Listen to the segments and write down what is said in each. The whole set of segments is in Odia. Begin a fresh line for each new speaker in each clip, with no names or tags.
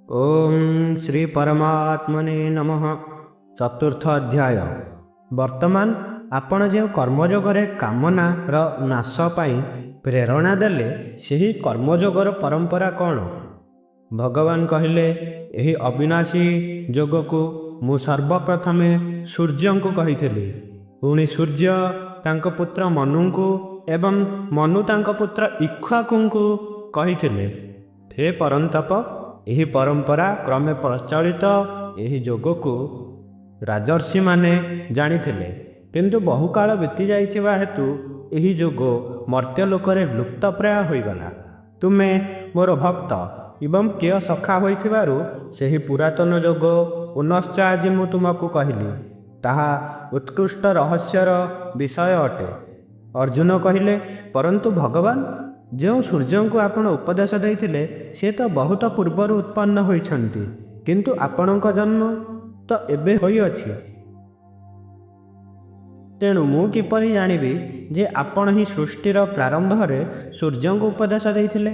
ओम श्री परमात्मने नमः। चतुर्थ अध्याय। वर्तमान आपण जो कर्मयोगर कामनार नाश पाई प्रेरणा देले ସେହି कर्मयोगर परंपरा कौन? भगवान कहले यही अविनाशी जोग को मु सर्वप्रथमे सूर्य को कही पुणी सूर्य तांको पुत्र मनु को एवं मनु तांको पुत्र इक्ष्वाकु को कही हे परंतप यही परंपरा क्रमे प्रचलित यही जोग को राजर्षि माने जानिथिले किंतु बहुकाल बीती जाइथिबा हेतु यही जोग मर्त्यलोकरे लुप्तप्राय होइगला। तुमे मोर भक्त एवं किय सखा होइथिबारु ସେହି पुरातन जोग पुनश्च आज मु तुमको कहली ताहा उत्कृष्ट रहस्यर विषय अटे। अर्जुन कहिले परंतु भगवान जो सूर्य को आपण उपदेश देइथिले से तो बहुत पूर्वर उत्पन्न होइछन्ति किंतु आपणक जन्म तो एबे होई अछि। तेणु मु किपरि जानिबि जे आपण ही सृष्टिर प्रारंभ रे सूर्य को उपदेश देइथिले?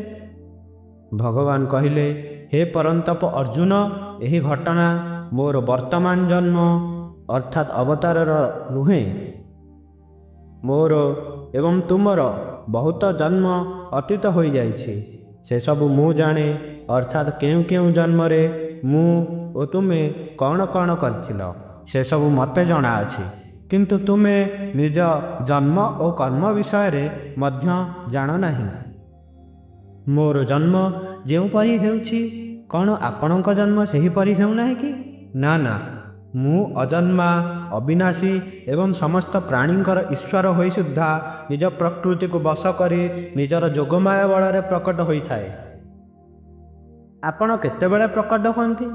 भगवान कहिले हे परंतप अर्जुन यही घटना मोर वर्तमान जन्म अर्थात अवतारर नुहे, मोर एवं तुमर बहुत जन्म अतीत हो जाइछि से सब मु जाने अर्थात केउ केउ जन्म रे मु ओ तुमे कौन कौन करथिल से सब मते जଣା अछि किंतु तुमे निज जन्म और कर्म विषय रे मध्य जान नाही। मोर जन्म जेउ परि हेउछि कौन आपणक जन्म सही परि हेउ नाही कि? ना ना, मु अजन्मा अविनाशी एवं समस्त प्राणींकर ईश्वर होई सुद्धा निज प्रकृति को बस करी निजर जोगमाया बल प्रकट होई थाए। आपण केतेबेले प्रकट होती?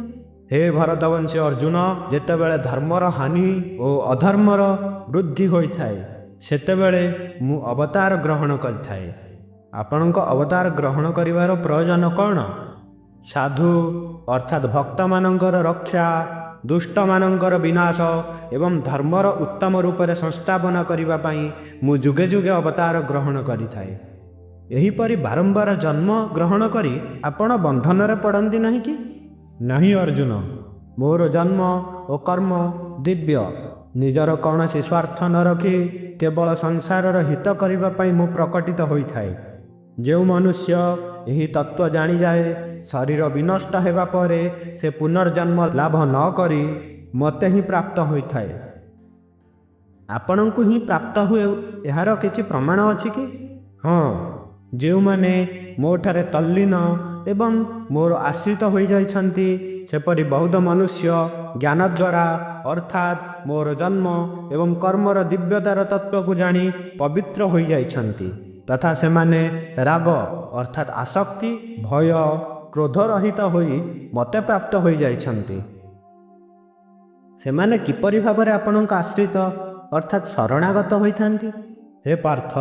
हे भरतवंशी अर्जुन, जेतेबेले धर्मर हानि और अधर्मर वृद्धि होई थाए सेतेबेले मु अवतार ग्रहण करिथाए। आपणक अवतार ग्रहण करिवार प्रयोजन कौन? साधु अर्थात भक्त मानकर रक्षा, दुष्ट मानकर विनाश एवं धर्मर उत्तम रूप से संस्थापना करिबा पई मु जुगे जुगे अवतार ग्रहण करिथाए। एहीपरि बारंबार जन्म ग्रहण करी आपण बंधन रे पड़ती नहीं कि? नहीं अर्जुन, मोर जन्म और कर्म दिव्य, निजर कौनसी स्वार्थ न रखी केवल संसारर हित करिबा पई मु प्रकटित होई थाए। जो मनुष्य यही तत्व जानी जाए शरीर विनष्ट हेबा परे से पुनर्जन्म लाभ न करी मते ही प्राप्त होता है। आपण को ही प्राप्त हुए यार किछि प्रमाण अछि कि? हाँ, जो माने मोठारे तल्लीन एवं मोर आश्रित हो जाइछन्ति सेपरि बहुत मनुष्य ज्ञान द्वारा अर्थात मोर जन्म एवं कर्मर दिव्यतार तत्व को जानी पवित्र हो जाइछन्ति तथा सेमाने राग अर्थात आसक्ति भय क्रोध रहित होई मते प्राप्त हो जाइछन्ति। सेमाने किपरि भाबरे आपणक आश्रित अर्थात शरणागत होइथान्ति? हे पार्थ,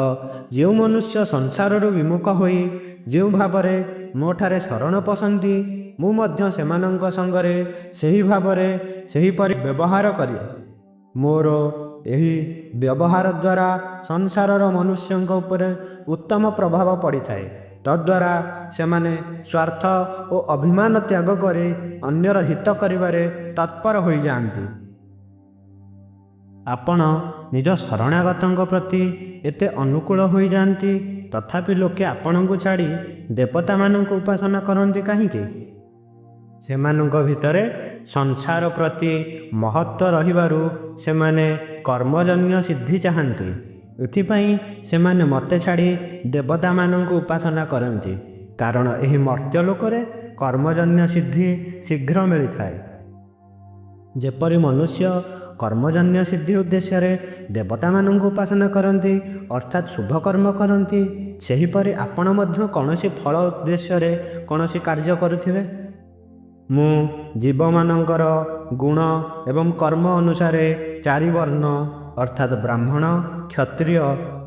जो मनुष्य संसार विमुख होई जो भावरे मोठारे शरण पसंती मु मध्य सेमानंक संगरे सही भावरे सही परि व्यवहार करिए। मोर यही व्यवहार द्वारा संसारर मनुष्यंक उपरे उत्तम प्रभाव पड़ी थाए। तद्वारा सेमाने स्वार्थ और अभिमान त्याग करे अन्यर हित करिवारे तत्पर हो जाती। आपण निज शरणागतंक प्रति एते अनुकूल हो जाती तथापि लोके आपण को छाड़ी देवता मानक उपासना करती कहीं? सेमानंक भितरे संसार प्रति महत्व रहिबारु सेमाने कर्मजन्य सिद्धि चाहन्ति। एथिपाई सेमाने मते छाड़ी देवता मानक उपासना करन्ति कारण एही मर्त्यलोकरे कर्मजन्य सिद्धि शीघ्र मिली थाए। जेपरि मनुष्य कर्मजन्य सिद्धि उद्देश्य रे देवता मानक उपासना करन्ति अर्थात शुभ कर्म करन्ति, सेहीपरि आपण मध्य कौनसी फल उद्देश्य रे कौनसी कार्य करुथिबे। मु जीव मानकर गुण एवं कर्म अनुसारे चारि वर्ण अर्थात ब्राह्मण क्षत्रिय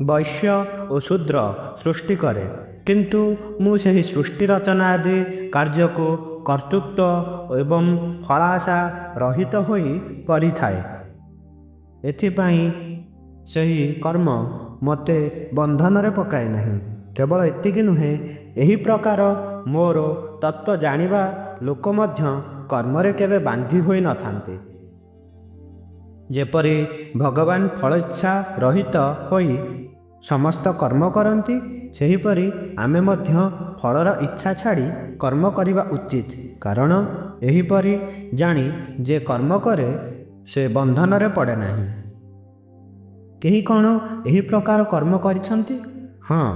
वैश्य और शूद्र सृष्टि करे किंतु मु सही सृष्टि रचना आदि कार्य को कर्तृत्व एवं फलाशा रहित होई करि थाए। एथिपाई सही कर्म मते बंधन रे पकाए नहीं। केवल एतिକି नुहे, यही प्रकार मोर तत्व जानिबा ଲୋକ ମଧ୍ୟ କର୍ମରେ କେବେ ବାନ୍ଧି ହୋଇନଥାନ୍ତି। ଯେପରି ଭଗବାନ ଫଳ ଇଚ୍ଛା ରହିତ ହୋଇ ସମସ୍ତ କର୍ମ କରନ୍ତି, ସେହିପରି ଆମେ ମଧ୍ୟ ଫଳର ଇଚ୍ଛା ଛାଡ଼ି କର୍ମ କରିବା ଉଚିତ। କାରଣ ଏହିପରି ଜାଣି ଯେ କର୍ମ କରେ ସେ ବନ୍ଧନରେ ପଡ଼େ ନାହିଁ। କେହି କ'ଣ ଏହି ପ୍ରକାର କର୍ମ କରିଛନ୍ତି? ହଁ,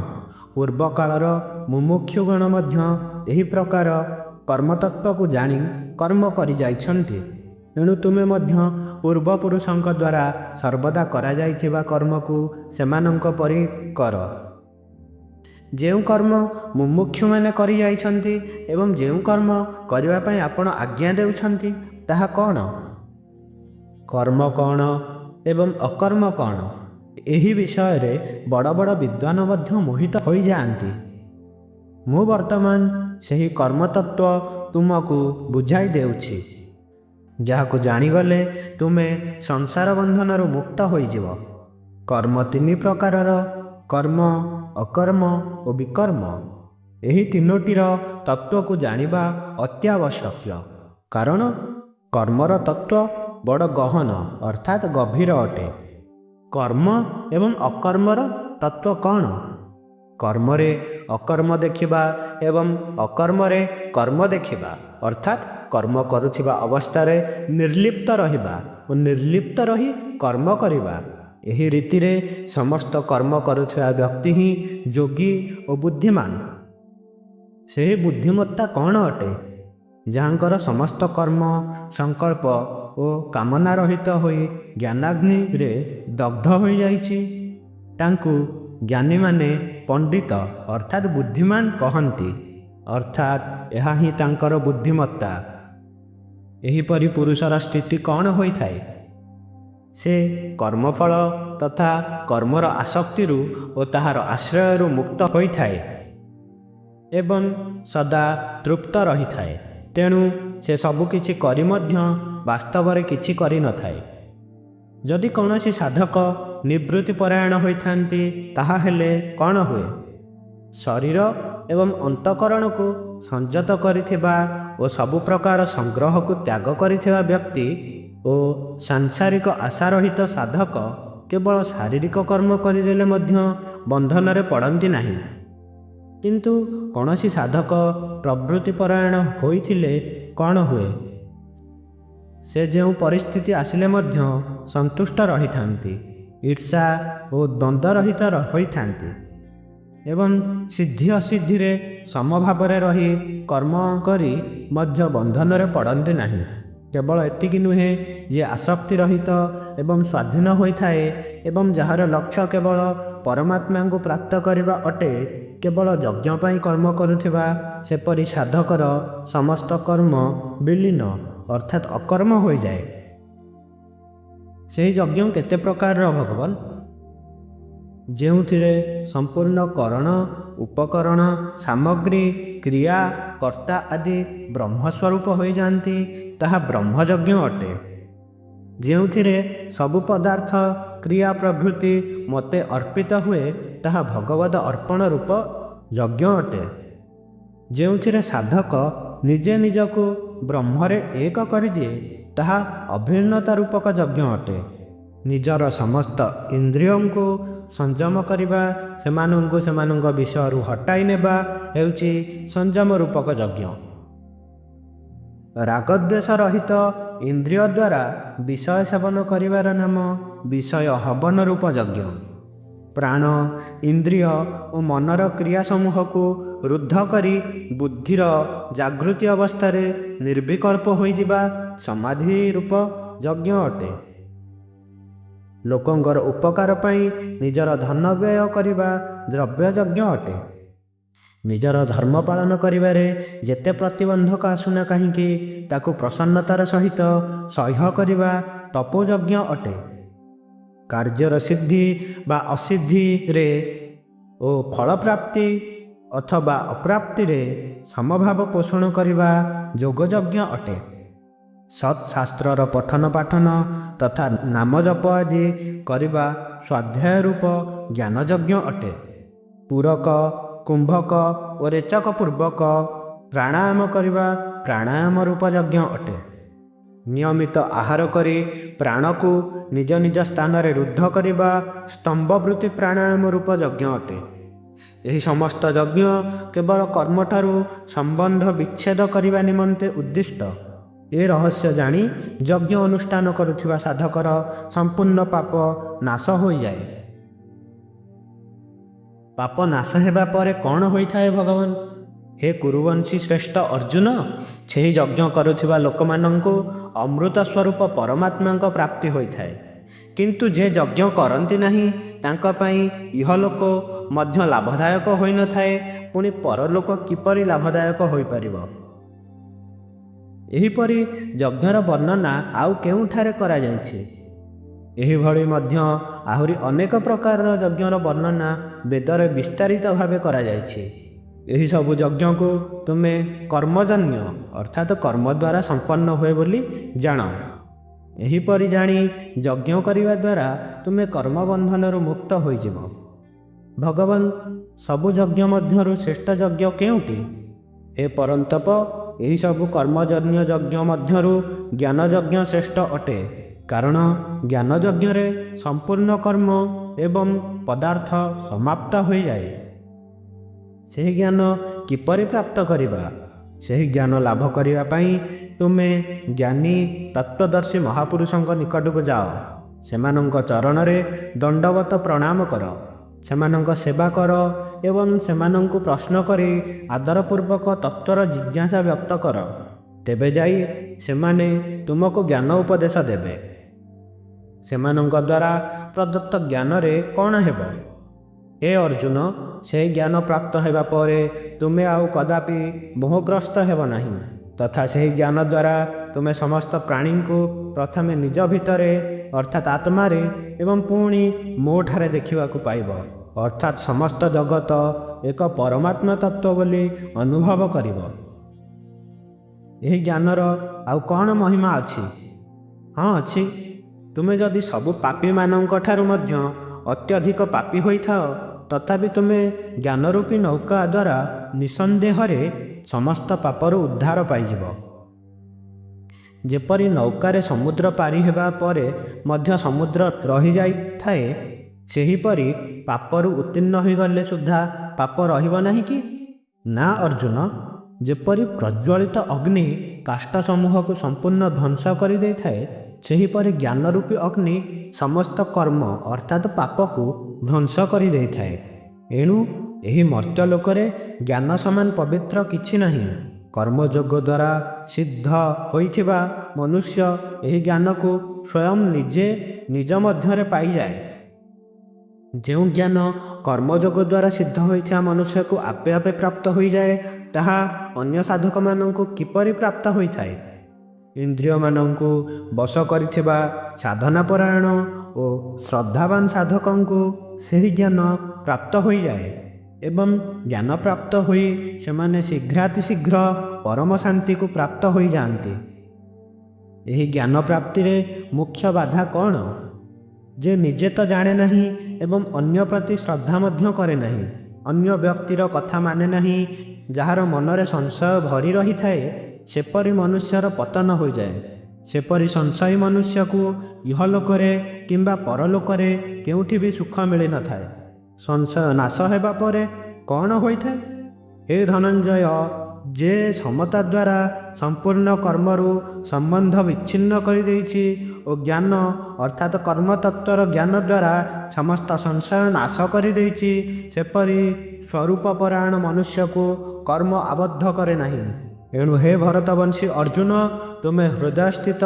ପୂର୍ବକାଳର ମୁମୁକ୍ଷୁଗଣ ମଧ୍ୟ ଏହି ପ୍ରକାର କର୍ମତତ୍ତ୍ୱକୁ ଜାଣି କର୍ମ କରିଯାଇଛନ୍ତି। ଏଣୁ ତୁମେ ମଧ୍ୟ ପୂର୍ବପୁରୁଷଙ୍କ ଦ୍ୱାରା ସର୍ବଦା କରାଯାଇଥିବା କର୍ମକୁ ସେମାନଙ୍କ ପରି କର। ଯେଉଁ କର୍ମ ମୁମୁକ୍ଷୁମାନେ କରିଯାଇଛନ୍ତି ଏବଂ ଯେଉଁ କର୍ମ କରିବା ପାଇଁ ଆପଣ ଆଜ୍ଞା ଦେଉଛନ୍ତି ତାହା କ'ଣ? କର୍ମ କ'ଣ ଏବଂ ଅକର୍ମ କ'ଣ? ଏହି ବିଷୟରେ ବଡ଼ ବଡ଼ ବିଦ୍ୱାନ ମଧ୍ୟ ମୋହିତ ହୋଇଯାଆନ୍ତି। ମୁଁ ବର୍ତ୍ତମାନ ସେହି କର୍ମତତ୍ତ୍ୱ ତୁମକୁ ବୁଝାଇ ଦେଉଛି, ଯାହାକୁ ଜାଣିଗଲେ ତୁମେ ସଂସାର ବନ୍ଧନରୁ ମୁକ୍ତ ହୋଇଯିବ। କର୍ମ ତିନି ପ୍ରକାରର: କର୍ମ, ଅକର୍ମ ଓ ବିକର୍ମ। ଏହି ତିନୋଟିର ତତ୍ତ୍ୱକୁ ଜାଣିବା ଅତ୍ୟାବଶ୍ୟକ। କାରଣ କର୍ମର ତତ୍ତ୍ୱ ବଡ଼ ଗହନ ଅର୍ଥାତ୍ ଗଭୀର ଅଟେ। କର୍ମ ଏବଂ ଅକର୍ମର ତତ୍ତ୍ୱ କ'ଣ? କର୍ମରେ ଅକର୍ମ ଦେଖିବା ଏବଂ ଅକର୍ମରେ କର୍ମ ଦେଖିବା ଅର୍ଥାତ୍ କର୍ମ କରୁଥିବା ଅବସ୍ଥାରେ ନିର୍ଲିପ୍ତ ରହିବା ଓ ନିର୍ଲିପ୍ତ ରହି କର୍ମ କରିବା। ଏହି ରୀତିରେ ସମସ୍ତ କର୍ମ କରୁଥିବା ବ୍ୟକ୍ତି ହିଁ ଯୋଗୀ ଓ ବୁଦ୍ଧିମାନ। ସେହି ବୁଦ୍ଧିମତ୍ତା କ'ଣ ଅଟେ? ଯାହାଙ୍କର ସମସ୍ତ କର୍ମ, ସଂକଳ୍ପ ଓ କାମନା ରହିତ ହୋଇ ଜ୍ଞାନାଗ୍ନିରେ ଦଗ୍ଧ ହୋଇଯାଇଛି। ତାଙ୍କୁ ଜ୍ଞାନୀମାନେ ପଣ୍ଡିତ ଅର୍ଥାତ୍ ବୁଦ୍ଧିମାନ କହନ୍ତି, ଅର୍ଥାତ୍ ଏହା ହିଁ ତାଙ୍କର ବୁଦ୍ଧିମତ୍ତା। ଏହିପରି ପୁରୁଷର ସ୍ଥିତି କ'ଣ ହୋଇଥାଏ? ସେ କର୍ମଫଳ ତଥା କର୍ମର ଆସକ୍ତିରୁ ଓ ତାହାର ଆଶ୍ରୟରୁ ମୁକ୍ତ ହୋଇଥାଏ ଏବଂ ସଦା ତୃପ୍ତ ରହିଥାଏ। ତେଣୁ ସେ ସବୁକିଛି କରି ମଧ୍ୟ ବାସ୍ତବରେ କିଛି କରିନଥାଏ। ଯଦି କୌଣସି ସାଧକ ନିବୃତ୍ତିପରାୟଣ ହୋଇଥାନ୍ତି, ତାହା ହେଲେ କ'ଣ ହୁଏ? ଶରୀର ଏବଂ ଅନ୍ତଃକରଣକୁ ସଂଯତ କରିଥିବା ଓ ସବୁ ପ୍ରକାର ସଂଗ୍ରହକୁ ତ୍ୟାଗ କରିଥିବା ବ୍ୟକ୍ତି ଓ ସାଂସାରିକ ଆଶାରହିତ ସାଧକ କେବଳ ଶାରୀରିକ କର୍ମ କରିଦେଲେ ମଧ୍ୟ ବନ୍ଧନରେ ପଡ଼ନ୍ତି ନାହିଁ। କିନ୍ତୁ କୌଣସି ସାଧକ ପ୍ରବୃତ୍ତିପରାୟଣ ହୋଇଥିଲେ କ'ଣ ହୁଏ? ସେ ଯେଉଁ ପରିସ୍ଥିତି ଆସିଲେ ମଧ୍ୟ ସନ୍ତୁଷ୍ଟ ରହିଥାନ୍ତି, ଈର୍ଷା ଓ ଦ୍ୱନ୍ଦ୍ୱରହିତ ହୋଇଥାନ୍ତି ଏବଂ ସିଦ୍ଧି ଅସିଦ୍ଧିରେ ସମଭାବରେ ରହି କର୍ମ କରି ମଧ୍ୟ ବନ୍ଧନରେ ପଡ଼ନ୍ତି ନାହିଁ। କେବଳ ଏତିକି ନୁହେଁ ଯେ ଆସକ୍ତି ରହିତ ଏବଂ ସ୍ୱାଧୀନ ହୋଇଥାଏ ଏବଂ ଯାହାର ଲକ୍ଷ୍ୟ କେବଳ ପରମାତ୍ମାଙ୍କୁ ପ୍ରାପ୍ତ କରିବା ଅଟେ, କେବଳ ଯଜ୍ଞ ପାଇଁ କର୍ମ କରୁଥିବା ସେପରି ସାଧକର ସମସ୍ତ କର୍ମ ବିଲୀନ ଅର୍ଥାତ୍ ଅକର୍ମ ହୋଇଯାଏ। ସେହି ଯଜ୍ଞ କେତେ ପ୍ରକାରର ଭଗବାନ? ଯେଉଁଥିରେ ସମ୍ପୂର୍ଣ୍ଣ କରଣ, ଉପକରଣ, ସାମଗ୍ରୀ, କ୍ରିୟା, କର୍ତ୍ତା ଆଦି ବ୍ରହ୍ମସ୍ୱରୂପ ହୋଇଯାଆନ୍ତି, ତାହା ବ୍ରହ୍ମଯଜ୍ଞ ଅଟେ। ଯେଉଁଥିରେ ସବୁ ପଦାର୍ଥ, କ୍ରିୟା ପ୍ରଭୃତି ମୋତେ ଅର୍ପିତ ହୁଏ, ତାହା ଭଗବଦ ଅର୍ପଣ ରୂପ ଯଜ୍ଞ ଅଟେ। ଯେଉଁଥିରେ ସାଧକ ନିଜେ ନିଜକୁ ବ୍ରହ୍ମରେ ଏକ କରିଦିଏ, ତାହା ଅଭିନ୍ନତା ରୂପକ ଯଜ୍ଞ ଅଟେ। ନିଜର ସମସ୍ତ ଇନ୍ଦ୍ରିୟଙ୍କୁ ସଂଯମ କରିବା, ସେମାନଙ୍କୁ ସେମାନଙ୍କ ବିଷୟରୁ ହଟାଇ ନେବା ହେଉଛି ସଂଯମ ରୂପକ ଯଜ୍ଞ। ରାଗଦ୍ୱେଷ ରହିତ ଇନ୍ଦ୍ରିୟ ଦ୍ୱାରା ବିଷୟ ସେବନ କରିବାର ନାମ ବିଷୟ ହବନ ରୂପ ଯଜ୍ଞ। ପ୍ରାଣ, ଇନ୍ଦ୍ରିୟ ଓ ମନର କ୍ରିୟା ସମୂହକୁ ରୁଦ୍ଧ କରି ବୁଦ୍ଧିର ଜାଗୃତି ଅବସ୍ଥାରେ ନିର୍ବିକଳ୍ପ ହୋଇଯିବା ସମାଧି ରୂପ ଯଜ୍ଞ ଅଟେ। ଲୋକଙ୍କର ଉପକାର ପାଇଁ ନିଜର ଧନ ବ୍ୟୟ କରିବା ଦ୍ରବ୍ୟ ଯଜ୍ଞ ଅଟେ। ନିଜର ଧର୍ମ ପାଳନ କରିବାରେ ଯେତେ ପ୍ରତିବନ୍ଧକ ଆସୁନା କାହିଁକି, ତାକୁ ପ୍ରସନ୍ନତାର ସହିତ ସହ୍ୟ କରିବା ତପୋଯଜ୍ଞ ଅଟେ। କାର୍ଯ୍ୟର ସିଦ୍ଧି ବା ଅସିଦ୍ଧିରେ ଓ ଫଳପ୍ରାପ୍ତି ଅଥବା ଅପ୍ରାପ୍ତିରେ ସମଭାବ ପୋଷଣ କରିବା ଯୋଗଯଜ୍ଞ ଅଟେ। ସତ୍ଶାସ୍ତ୍ରର ପଠନ ପାଠନ ତଥା ନାମ ଜପ ଆଦି କରିବା ସ୍ୱାଧ୍ୟାୟ ରୂପ ଜ୍ଞାନଯଜ୍ଞ ଅଟେ। ପୂରକ, କୁମ୍ଭକ ଓ ରେଚକ ପୂର୍ବକ ପ୍ରାଣାୟାମ କରିବା ପ୍ରାଣାୟାମ ରୂପ ଯଜ୍ଞ ଅଟେ। ନିୟମିତ ଆହାର କରି ପ୍ରାଣକୁ ନିଜ ନିଜ ସ୍ଥାନରେ ରୁଦ୍ଧ କରିବା ସ୍ତମ୍ଭବୃତ୍ତି ପ୍ରାଣାୟାମ ରୂପ ଯଜ୍ଞ ଅଟେ। ଏହି ସମସ୍ତ ଯଜ୍ଞ କେବଳ କର୍ମଠାରୁ ସମ୍ବନ୍ଧ ବିଚ୍ଛେଦ କରିବା ନିମନ୍ତେ ଉଦ୍ଦିଷ୍ଟ। ଏ ରହସ୍ୟ ଜାଣି ଯଜ୍ଞ ଅନୁଷ୍ଠାନ କରୁଥିବା ସାଧକର ସମ୍ପୂର୍ଣ୍ଣ ପାପ ନାଶ ହୋଇଯାଏ। ପାପ ନାଶ ହେବା ପରେ କ'ଣ ହୋଇଥାଏ ଭଗବାନ? ହେ କୁରୁବଂଶୀ ଶ୍ରେଷ୍ଠ ଅର୍ଜୁନ, ସେହି ଯଜ୍ଞ କରୁଥିବା ଲୋକମାନଙ୍କୁ ଅମୃତ ସ୍ୱରୂପ ପରମାତ୍ମାଙ୍କ ପ୍ରାପ୍ତି ହୋଇଥାଏ। କିନ୍ତୁ ଯେ ଯଜ୍ଞ କରନ୍ତି ନାହିଁ ତାଙ୍କ ପାଇଁ ଇହଲୋକ ମଧ୍ୟ ଲାଭଦାୟକ ହୋଇନଥାଏ, ପୁଣି ପରଲୋକ କିପରି ଲାଭଦାୟକ ହୋଇପାରିବ? ଏହିପରି ଯଜ୍ଞର ବର୍ଣ୍ଣନା ଆଉ କେଉଁଠାରେ କରାଯାଇଛି? ଏହିଭଳି ମଧ୍ୟ ଆହୁରି ଅନେକ ପ୍ରକାରର ଯଜ୍ଞର ବର୍ଣ୍ଣନା ବେଦରେ ବିସ୍ତାରିତ ଭାବେ କରାଯାଇଛି। ଏହିସବୁ ଯଜ୍ଞକୁ ତୁମେ କର୍ମଜନ୍ୟ ଅର୍ଥାତ୍ କର୍ମ ଦ୍ୱାରା ସମ୍ପନ୍ନ ହୁଏ ବୋଲି ଜାଣ। ଏହିପରି ଜାଣି ଯଜ୍ଞ କରିବା ଦ୍ୱାରା ତୁମେ କର୍ମବନ୍ଧନରୁ ମୁକ୍ତ ହୋଇଯିବ। ଭଗବାନ, ସବୁ ଯଜ୍ଞ ମଧ୍ୟରୁ ଶ୍ରେଷ୍ଠ ଯଜ୍ଞ କେଉଁଟି? ହେ ପରନ୍ତପ, ଏହିସବୁ କର୍ମଜନ୍ୟ ଯଜ୍ଞ ମଧ୍ୟରୁ ଜ୍ଞାନଯଜ୍ଞ ଶ୍ରେଷ୍ଠ ଅଟେ। କାରଣ ଜ୍ଞାନଯଜ୍ଞରେ ସମ୍ପୂର୍ଣ୍ଣ କର୍ମ ଏବଂ ପଦାର୍ଥ ସମାପ୍ତ ହୋଇଯାଏ। ସେହି ଜ୍ଞାନ କିପରି ପ୍ରାପ୍ତ କରିବା? ସେହି ଜ୍ଞାନ ଲାଭ କରିବା ପାଇଁ ତୁମେ ଜ୍ଞାନୀ ତତ୍ତ୍ୱଦର୍ଶୀ ମହାପୁରୁଷଙ୍କ ନିକଟକୁ ଯାଅ। ସେମାନଙ୍କ ଚରଣରେ ଦଣ୍ଡବତ ପ୍ରଣାମ କର, ସେମାନଙ୍କ ସେବା କର ଏବଂ ସେମାନଙ୍କୁ ପ୍ରଶ୍ନ କରି ଆଦରପୂର୍ବକ ତତ୍ତ୍ୱର ଜିଜ୍ଞାସା ବ୍ୟକ୍ତ କର। ତେବେ ଯାଇ ସେମାନେ ତୁମକୁ ଜ୍ଞାନ ଉପଦେଶ ଦେବେ। ସେମାନଙ୍କ ଦ୍ୱାରା ପ୍ରଦତ୍ତ ଜ୍ଞାନରେ କ'ଣ ହେବ? ହେ ଅର୍ଜୁନ, ସେହି ଜ୍ଞାନ ପ୍ରାପ୍ତ ହେବା ପରେ ତୁମେ ଆଉ କଦାପି ମୋହଗ୍ରସ୍ତ ହେବ ନାହିଁ, ତଥା ସେହି ଜ୍ଞାନ ଦ୍ୱାରା ତୁମେ ସମସ୍ତ ପ୍ରାଣୀଙ୍କୁ ପ୍ରଥମେ ନିଜ ଭିତରେ ଅର୍ଥାତ୍ ଆତ୍ମାରେ ଏବଂ ପୁଣି ମୋ ଠାରେ ଦେଖିବାକୁ ପାଇବ, ଅର୍ଥାତ୍ ସମସ୍ତ ଜଗତ ଏକ ପରମାତ୍ମା ତତ୍ତ୍ୱ ବୋଲି ଅନୁଭବ କରିବ। ଏହି ଜ୍ଞାନର ଆଉ କ'ଣ ମହିମା ଅଛି? ହଁ ଅଛି। ତୁମେ ଯଦି ସବୁ ପାପୀମାନଙ୍କ ଠାରୁ ମଧ୍ୟ ଅତ୍ୟଧିକ ପାପୀ ହୋଇଥାଅ, ତଥାପି ତୁମେ ଜ୍ଞାନରୂପୀ ନୌକା ଦ୍ୱାରା ନିଃସନ୍ଦେହରେ ସମସ୍ତ ପାପରୁ ଉଦ୍ଧାର ପାଇଯିବ। ଯେପରି ନୌକାରେ ସମୁଦ୍ର ପାରି ହେବା ପରେ ମଧ୍ୟ ସମୁଦ୍ର ରହିଯାଇଥାଏ, ସେହିପରି ପାପରୁ ଉତ୍ତୀର୍ଣ୍ଣ ହୋଇଗଲେ ସୁଦ୍ଧା ପାପ ରହିବ ନାହିଁ କି? ନା ଅର୍ଜୁନ, ଯେପରି ପ୍ରଜ୍ୱଳିତ ଅଗ୍ନି କାଷ୍ଠ ସମୂହକୁ ସମ୍ପୂର୍ଣ୍ଣ ଧ୍ୱଂସ କରିଦେଇଥାଏ, ସେହିପରି ଜ୍ଞାନରୂପୀ ଅଗ୍ନି ସମସ୍ତ କର୍ମ ଅର୍ଥାତ୍ ପାପକୁ ଧ୍ୱଂସ କରିଦେଇଥାଏ। ଏଣୁ ଏହି ମର୍ତ୍ତ୍ୟଲୋକରେ ଜ୍ଞାନ ସମାନ ପବିତ୍ର କିଛି ନାହିଁ। କର୍ମଯୋଗ ଦ୍ୱାରା ସିଦ୍ଧ ହୋଇଥିବା ମନୁଷ୍ୟ ଏହି ଜ୍ଞାନକୁ ସ୍ୱୟଂ ନିଜେ ନିଜ ମଧ୍ୟରେ ପାଇଯାଏ। ଯେଉଁ ଜ୍ଞାନ କର୍ମଯୋଗ ଦ୍ୱାରା ସିଦ୍ଧ ହୋଇଥିବା ମନୁଷ୍ୟକୁ ଆପେ ଆପେ ପ୍ରାପ୍ତ ହୋଇଯାଏ, ତାହା ଅନ୍ୟ ସାଧକମାନଙ୍କୁ କିପରି ପ୍ରାପ୍ତ ହୋଇଥାଏ? ଇନ୍ଦ୍ରିୟମାନଙ୍କୁ ବଶ କରିଥିବା ସାଧନାପରାୟଣ ଓ ଶ୍ରଦ୍ଧାବାନ ସାଧକଙ୍କୁ ସେହି ଜ୍ଞାନ ପ୍ରାପ୍ତ ହୋଇଯାଏ ଏବଂ ଜ୍ଞାନ ପ୍ରାପ୍ତ ହୋଇ ସେମାନେ ଶୀଘ୍ରାତିଶୀଘ୍ର ପରମ ଶାନ୍ତିକୁ ପ୍ରାପ୍ତ ହୋଇଯାଆନ୍ତି। ଏହି ଜ୍ଞାନ ପ୍ରାପ୍ତିରେ ମୁଖ୍ୟ ବାଧା କ'ଣ? ଯେ ନିଜେ ତ ଜାଣେ ନାହିଁ ଏବଂ ଅନ୍ୟ ପ୍ରତି ଶ୍ରଦ୍ଧା ମଧ୍ୟ କରେ ନାହିଁ, ଅନ୍ୟ ବ୍ୟକ୍ତିର କଥା ମାନେ ନାହିଁ, ଯାହାର ମନରେ ସଂଶୟ ଭରି ରହିଥାଏ, ସେପରି ମନୁଷ୍ୟର ପତନ ହୋଇଯାଏ। ସେପରି ସଂଶୟୀ ମନୁଷ୍ୟକୁ ଇହଲୋକରେ କିମ୍ବା ପରଲୋକରେ କେଉଁଠି ବି ସୁଖ ମିଳିନଥାଏ। ସଂଶୟ ନାଶ ହେବା ପରେ କ'ଣ ହୋଇଥାଏ? ହେ ଧନଞ୍ଜୟ, ଯେ ସମତା ଦ୍ୱାରା ସମ୍ପୂର୍ଣ୍ଣ କର୍ମରୁ ସମ୍ବନ୍ଧ ବିଚ୍ଛିନ୍ନ କରିଦେଇଛି ଓ ଜ୍ଞାନ ଅର୍ଥାତ୍ କର୍ମତତ୍ତ୍ୱର ଜ୍ଞାନ ଦ୍ୱାରା ସମସ୍ତ ସଂଶୟ ନାଶ କରିଦେଇଛି, ସେପରି ସ୍ୱରୂପପରାୟଣ ମନୁଷ୍ୟକୁ କର୍ମ ଆବଦ୍ଧ କରେ ନାହିଁ। ଏଣୁ ହେ ଭରତବଂଶୀ ଅର୍ଜୁନ, ତୁମେ ହୃଦୟସ୍ଥିତ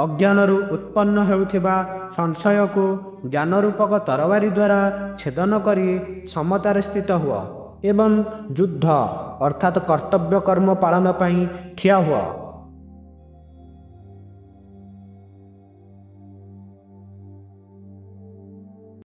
ଅଜ୍ଞାନରୁ ଉତ୍ପନ୍ନ ହେଉଥିବା ସଂଶୟକୁ ଜ୍ଞାନରୂପକ ତରବାରୀ ଦ୍ୱାରା ଛେଦନ କରି ସମତାରେ ସ୍ଥିତ ହୁଅ ଏବଂ ଯୁଦ୍ଧ ଅର୍ଥାତ୍ କର୍ତ୍ତବ୍ୟ କର୍ମ ପାଳନ ପାଇଁ ଠିଆ ହୁଅ।